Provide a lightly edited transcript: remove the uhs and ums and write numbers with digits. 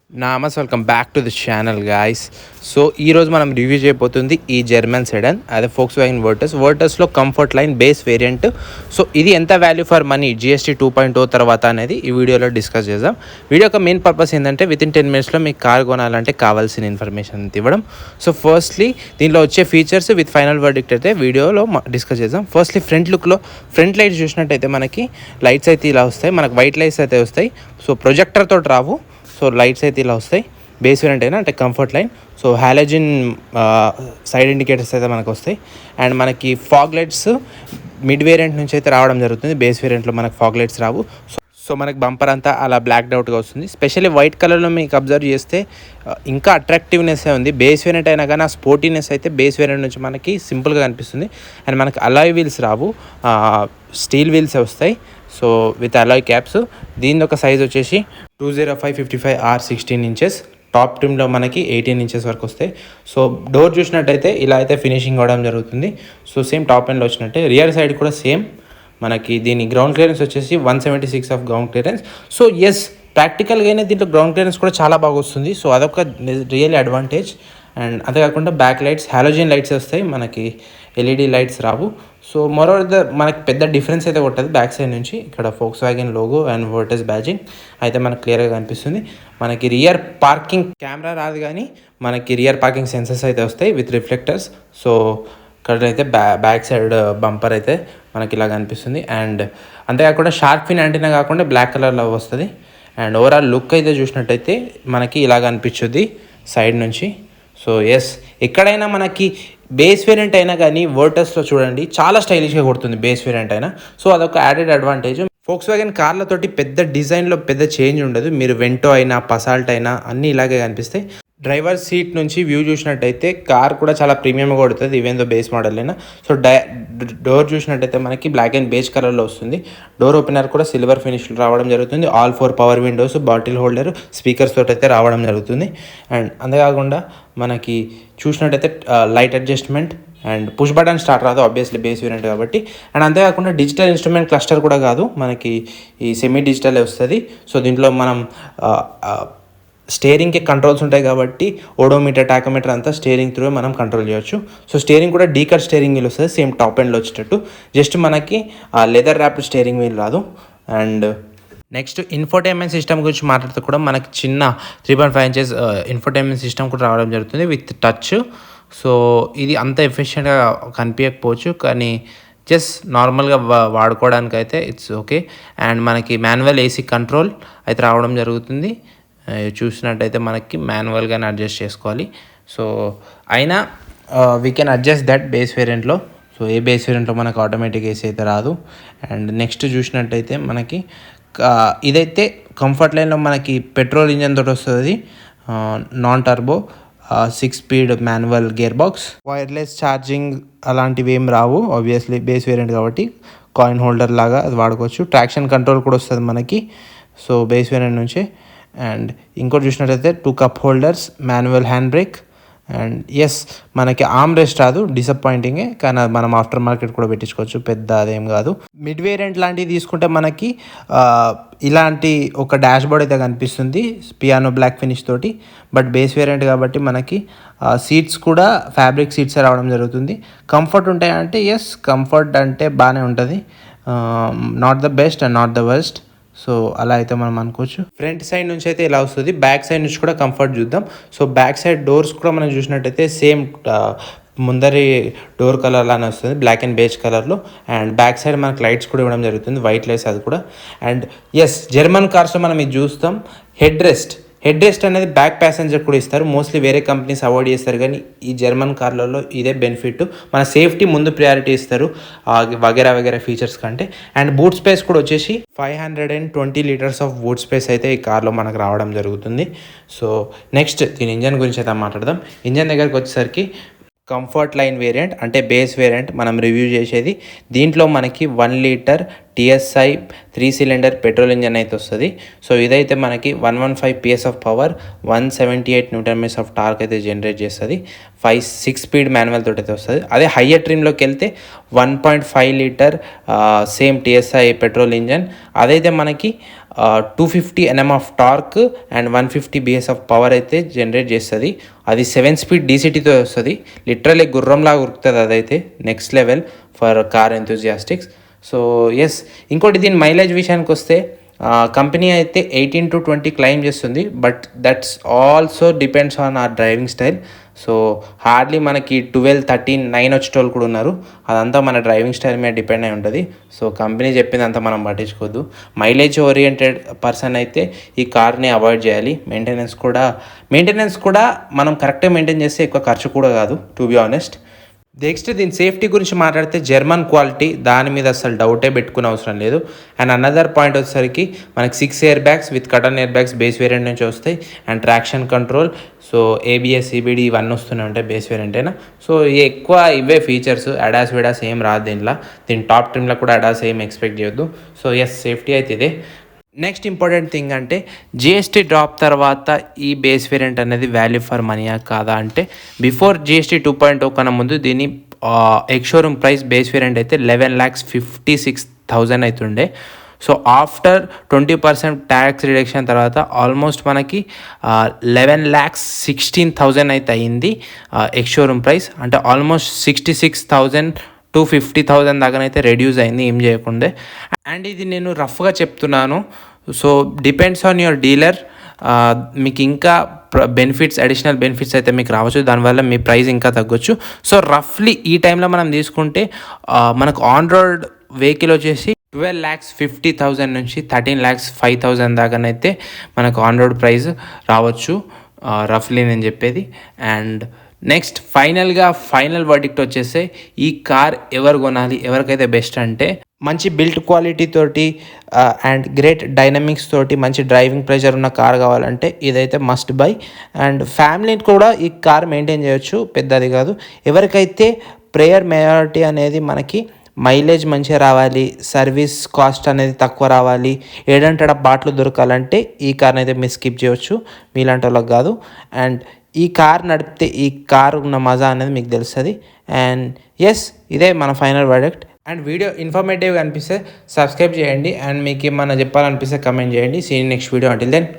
Welcome back to the channel guys. So ఈరోజు మనం review చేయబోతుంది ఈ జర్మన్ సెడన్, అదే ఫోక్స్ వ్యాగన్ వర్టస్లో comfort line base variant. So ఇది ఎంత వాల్యూ ఫర్ మనీ GST 2.0 తర్వాత అనేది ఈ వీడియోలో డిస్కస్ చేద్దాం. వీడియో యొక్క మెయిన్ పర్పస్ ఏంటంటే వితిన్ 10 minutesలో మీకు కార్ కొనాలంటే కావాల్సిన ఇన్ఫర్మేషన్ ఇవ్వడం. సో ఫస్ట్లీ దీనిలో వచ్చే ఫీచర్స్ విత్ ఫైనల్ వర్డిక్ట్ అయితే వీడియోలో డిస్కస్ చేద్దాం. ఫస్ట్లీ ఫ్రంట్ లుక్లో ఫ్రంట్ లైట్స్ చూసినట్టయితే మనకి లైట్స్ అయితే ఇలా వస్తాయి, మనకు వైట్ లైట్స్ అయితే వస్తాయి. సో ప్రొజెక్టర్ తోటి రావు. సో లైట్స్ అయితే ఇలా వస్తాయి, బేస్ వేరియంట్ అయినా అంటే comfort line. So halogen side indicators అయితే మనకు వస్తాయి. అండ్ మనకి ఫాగ్ లైట్స్ మిడ్ వేరియంట్ నుంచి అయితే రావడం జరుగుతుంది. బేస్ వేరియంట్లో మనకు ఫాగ్ లైట్స్ రావు. సో మనకి బంపర్ అంతా అలా బ్లాక్ అవుట్గా వస్తుంది. స్పెషల్లీ వైట్ కలర్లో మీకు అబ్జర్వ్ చేస్తే ఇంకా అట్రాక్టివ్నెస్ ఉంది. బేస్ వేరియంట్ అయినా కానీ ఆ స్పోర్టీనెస్ అయితే బేస్ వేరియంట్ నుంచి మనకి సింపుల్గా కనిపిస్తుంది. అండ్ మనకి అలాయ్ వీల్స్ రావు, స్టీల్ వీల్స్ వస్తాయి. So with Alai caps. దీని ఒక సైజ్ వచ్చేసి 205/55 16 inches. టాప్ ట్రిమ్లో మనకి 18 inches వరకు వస్తాయి. సో డోర్ చూసినట్టయితే ఇలా అయితే ఫినిషింగ్ అవ్వడం జరుగుతుంది. సో సేమ్ టాప్ ఎండ్లో వచ్చినట్టే. రియర్ సైడ్ కూడా సేమ్ మనకి దీని గ్రౌండ్ క్లియరెన్స్ వచ్చేసి 176 of ground clearance. So yes, ప్రాక్టికల్గానే దీంట్లో గ్రౌండ్ క్లియరెన్స్ కూడా చాలా బాగా వస్తుంది. సో అదొక రియల్ అడ్వాంటేజ్. అండ్ అంతేకాకుండా బ్యాక్ లైట్స్ హాలోజన్ లైట్స్ వస్తాయి, మనకి LED లైట్స్ రావు. సో మోరోవర్ మనకి పెద్ద డిఫరెన్స్ అయితే కొట్టదు. బ్యాక్ సైడ్ నుంచి ఇక్కడ Volkswagen logo and Virtus badging అయితే మనకు క్లియర్గా కనిపిస్తుంది. మనకి రియర్ పార్కింగ్ కెమెరా రాదు, కానీ మనకి రియర్ పార్కింగ్ సెన్సర్స్ అయితే వస్తాయి విత్ రిఫ్లెక్టర్స్. సో ఇక్కడైతే బ్యాక్ సైడ్ బంపర్ అయితే మనకి ఇలా కనిపిస్తుంది. అండ్ అంతేకాకుండా షార్క్ ఫిన్ యాంటీనా కాకుండా బ్లాక్ కలర్లో వస్తుంది. అండ్ ఓవరాల్ లుక్ అయితే చూసినట్టయితే మనకి ఇలా కనిపించుద్ది సైడ్ నుంచి. సో ఎస్, ఎక్కడైనా మనకి బేస్ వేరియంట్ అయినా కానీ వర్టస్లో చూడండి చాలా స్టైలిష్గా కొడుతుంది బేస్ వేరియంట్ అయినా. సో అదొక యాడెడ్ అడ్వాంటేజ్. ఫోక్స్ వ్యాగన్ కార్లతోటి పెద్ద డిజైన్లో పెద్ద చేంజ్ ఉండదు. మీరు వెంటో అయినా పసాల్ట్ అయినా అన్నీ ఇలాగే కనిపిస్తాయి. డ్రైవర్ సీట్ నుంచి వ్యూ చూసినట్టయితే కార్ కూడా చాలా ప్రీమియంగా కొడుతుంది, ఈవెన్ దో బేస్ మోడల్ అయినా. సో డోర్ చూసినట్టయితే మనకి బ్లాక్ అండ్ బేజ్ కలర్లో వస్తుంది. డోర్ ఓపెనర్ కూడా సిల్వర్ ఫినిష్లో రావడం జరుగుతుంది. All 4 power Windows, bottle holder, speakers తోటి అయితే రావడం జరుగుతుంది. అండ్ అంతేకాకుండా మనకి చూసినట్టయితే light adjustment and push button start రాదు, ఆబ్వియస్లీ బేస్ వేరియంట్ కాబట్టి. అండ్ అంతేకాకుండా డిజిటల్ ఇన్స్ట్రుమెంట్ క్లస్టర్ కూడా కాదు, మనకి ఈ సెమీ డిజిటల్ వస్తుంది. సో దీంట్లో మనం స్టీరింగ్కి కంట్రోల్స్ ఉంటాయి కాబట్టి ఓడోమీటర్, టాకోమీటర్ అంతా స్టీరింగ్ త్రూ మనం కంట్రోల్ చేయొచ్చు. సో స్టీరింగ్ కూడా డీకట్ స్టీరింగ్ వీల్ వస్తుంది, సేమ్ టాప్ ఎండ్లో వచ్చేటట్టు. జస్ట్ మనకి లెదర్ ర్యాప్డ్ స్టీరింగ్ వీల్ రాదు. అండ్ నెక్స్ట్ ఇన్ఫోటైన్మెంట్ సిస్టమ్ గురించి మాట్లాడితే కూడా మనకి చిన్న 3.5 inches ఇన్ఫోటైన్మెంట్ సిస్టమ్ కూడా రావడం జరుగుతుంది విత్ టచ్. సో ఇది అంత ఎఫిషియెంట్గా కనిపించకపోవచ్చు, కానీ జస్ట్ నార్మల్గా వాడుకోవడానికి అయితే ఇట్స్ ఓకే. అండ్ మనకి మాన్యువల్ AC కంట్రోల్ అయితే రావడం జరుగుతుంది. చూసినట్టయితే మనకి మాన్యువల్గానే అడ్జస్ట్ చేసుకోవాలి. సో అయినా we can adjust that base వేరియంట్లో. సో ఏ బేస్ వేరియంట్లో మనకు ఆటోమేటిక్ AC అయితే రాదు. అండ్ నెక్స్ట్ చూసినట్టయితే మనకి ఇదైతే కంఫర్ట్ లైన్లో మనకి పెట్రోల్ ఇంజన్ తోటి వస్తుంది, non turbo, 6 speed manual gear box. Wireless charging అలాంటివి ఏం రావు, ఆబ్వియస్లీ బేస్ వేరియంట్ కాబట్టి. కాయిన్ హోల్డర్ లాగా అది వాడుకోవచ్చు. ట్రాక్షన్ కంట్రోల్ కూడా వస్తుంది మనకి, సో బేస్ వేరియంట్ నుంచి. అండ్ ఇంకోటి చూసినట్టయితే 2 cup holders, manual hand brake. And yes, మనకి ఆర్మ్ రెస్ట్ రాదు, డిసప్పాయింటింగే, కానీ మనం ఆఫ్టర్ మార్కెట్ కూడా పెట్టించుకోవచ్చు, పెద్ద అదేం కాదు. మిడ్ వేరియంట్ లాంటివి తీసుకుంటే మనకి ఇలాంటి ఒక డాష్ బోర్డ్ అయితే కనిపిస్తుంది పియానో బ్లాక్ ఫినిష్ తోటి. బట్ బేస్ వేరియంట్ కాబట్టి మనకి సీట్స్ కూడా ఫ్యాబ్రిక్ సీట్స్ రావడం జరుగుతుంది. కంఫర్ట్ ఉంటాయంటే ఎస్, కంఫర్ట్ అంటే బాగానే ఉంటుంది, not the best and not the worst. So అలా అయితే మనం అనుకోవచ్చు. ఫ్రంట్ సైడ్ నుంచి అయితే ఇలా వస్తుంది, బ్యాక్ సైడ్ నుంచి కూడా కంఫర్ట్ చూద్దాం. సో బ్యాక్ సైడ్ డోర్స్ కూడా మనం చూసినట్టయితే సేమ్ ముందరి డోర్ కలర్ లానే వస్తుంది, బ్లాక్ అండ్ బేజ్ కలర్లో. అండ్ బ్యాక్ సైడ్ మనకు లైట్స్ కూడా ఇవ్వడం జరుగుతుంది, వైట్ లైట్స్ అది కూడా. అండ్ ఎస్, జర్మన్ కార్స్లో మనం ఇది చూస్తాం. హెడ్ రెస్ట్ అనేది బ్యాక్ ప్యాసింజర్ కూడా ఇస్తారు. మోస్ట్లీ వేరే కంపెనీస్ అవాయిడ్ చేస్తారు, కానీ ఈ జర్మన్ కార్లలో ఇదే బెనిఫిట్. మన సేఫ్టీ ముందు ప్రయారిటీ ఇస్తారు వగేరా ఫీచర్స్ కంటే. అండ్ బూట్ స్పేస్ కూడా వచ్చేసి 520 liters ఆఫ్ బూట్ స్పేస్ అయితే ఈ కార్లో మనకు రావడం జరుగుతుంది. సో నెక్స్ట్ దీని ఇంజన్ గురించి అయితే మాట్లాడదాం. ఇంజన్ దగ్గరికి వచ్చేసరికి కంఫర్ట్ లైన్ వేరియంట్ అంటే బేస్ వేరియంట్ మనం రివ్యూ చేసేది. దీంట్లో మనకి 1 liter TSI 3 cylinder petrol engine అయితే వస్తుంది. సో ఇదైతే మనకి 115 PS of power, 178 newton metres of torque అయితే జనరేట్ చేస్తుంది. 6 స్పీడ్ మాన్యువల్ తోటి అయితే వస్తుంది. అదే హయ్యర్ ట్రిమ్లోకి వెళ్తే 1.5 litre same TSI petrol engine, అదైతే మనకి 250 Nm of torque and 150 BS of power అయితే జనరేట్ చేస్తుంది. అది 7 స్పీడ్ డీసీటీతో వస్తుంది. లిటరలీ గుర్రంలాగా ఉరుకుతుంది. అదైతే next level for car enthusiastics. So yes, ఇంకోటి దీని మైలేజ్ విషయానికి వస్తే కంపెనీ అయితే 18 to 20 క్లైమ్ చేస్తుంది. But that's also depends on hour driving style. So hardly మనకి 12, 13, 9 వచ్చేటోళ్ళు కూడా ఉన్నారు. అదంతా మన డ్రైవింగ్ స్టైల్ మీద డిపెండ్ అయి ఉంటుంది. సో కంపెనీ చెప్పిందంతా మనం పట్టించుకోవద్దు. మైలేజ్ ఓరియంటెడ్ పర్సన్ అయితే ఈ కార్ని అవాయిడ్ చేయాలి. మెయింటెనెన్స్ కూడా మనం కరెక్ట్గా మెయింటైన్ చేస్తే ఎక్కువ ఖర్చు కూడా కాదు, టు బి ఆనెస్ట్. నెక్స్ట్ దీని సేఫ్టీ గురించి మాట్లాడితే జర్మన్ క్వాలిటీ, దాని మీద అసలు డౌటే పెట్టుకునే అవసరం లేదు. అండ్ అనదర్ పాయింట్ వచ్చేసరికి మనకి 6 air bags with curtain air bags base variant నుంచి వస్తాయి. And traction control, so ABS, CBD ఇవన్నీ వస్తూనే ఉంటాయి బేస్ వేరియంట్ అయినా. సో ఎక్కువ ఇవే ఫీచర్స్, అడాస్ ఏం రాదు దీంట్లో. దీని టాప్ ట్రిమ్లో కూడా అడాస్ ఏం ఎక్స్పెక్ట్ చేయొద్దు. సో ఎస్, సేఫ్టీ అయితే ఇదే. నెక్స్ట్ ఇంపార్టెంట్ థింగ్ అంటే GST డ్రాప్ తర్వాత ఈ బేస్ వేరియంట్ అనేది వాల్యూ ఫర్ మనీయా కాదా అంటే, బిఫోర్ GST 2.0 కన్నా ముందు దీని ఎక్స్-షోరూమ్ ప్రైస్ బేస్ వేరియంట్ అయితే 11,56,000 అవుతుండే. సో ఆఫ్టర్ 20% ట్యాక్స్ రిడక్షన్ తర్వాత ఆల్మోస్ట్ మనకి 11,16,000 అయితే అయింది ఎక్స్-షోరూమ్ ప్రైస్. అంటే ఆల్మోస్ట్ 66,000 to 50,000 దాకానైతే రెడ్యూస్ అయింది ఏం చేయకుండా. అండ్ ఇది నేను రఫ్గా చెప్తున్నాను. So depends on your dealer. మీకు ఇంకా అడిషనల్ బెనిఫిట్స్ అయితే మీకు రావచ్చు, దానివల్ల మీ ప్రైస్ ఇంకా తగ్గొచ్చు. సో రఫ్లీ ఈ టైంలో మనం తీసుకుంటే మనకు ఆన్ రోడ్ వెహికల్ వచ్చేసి 12,50,000 నుంచి 13,05,000 దాకానైతే మనకు ఆన్ రోడ్ ప్రైస్ రావచ్చు రఫ్లీ నేను చెప్పేది. అండ్ నెక్స్ట్ ఫైనల్ వర్డిక్ట్ వచ్చేసి ఈ కార్ ఎవరు కొనాలి, ఎవరికైతే బెస్ట్ అంటే, మంచి బిల్ట్ క్వాలిటీ తోటి అండ్ గ్రేట్ డైనమిక్స్ తోటి మంచి డ్రైవింగ్ ప్రెషర్ ఉన్న కార్ కావాలంటే ఇదైతే మస్ట్ బై. అండ్ ఫ్యామిలీని కూడా ఈ కార్ మెయింటైన్ చేయొచ్చు, పెద్దది కాదు. ఎవరికైతే ప్రేయర్ మెజారిటీ అనేది మనకి మైలేజ్ మంచిగా రావాలి, సర్వీస్ కాస్ట్ అనేది తక్కువ రావాలి, ఏడంటడ బాట్లు దొరకాలంటే ఈ కార్ని అయితే మీరు స్కిప్ చేయవచ్చు, మీలాంటి వాళ్ళకి కాదు. అండ్ ఈ కార్ నడిపితే ఈ కార్ ఉన్న మజా అనేది మీకు తెలుస్తుంది. అండ్ ఎస్, ఇదే మన ఫైనల్ వర్డిక్ట్. అండ్ వీడియో ఇన్ఫర్మేటివ్గా అనిపిస్తే సబ్స్క్రైబ్ చేయండి. అండ్ మీకు ఏమన్నా చెప్పాలనిపిస్తే కమెంట్ చేయండి. See next video. Until then.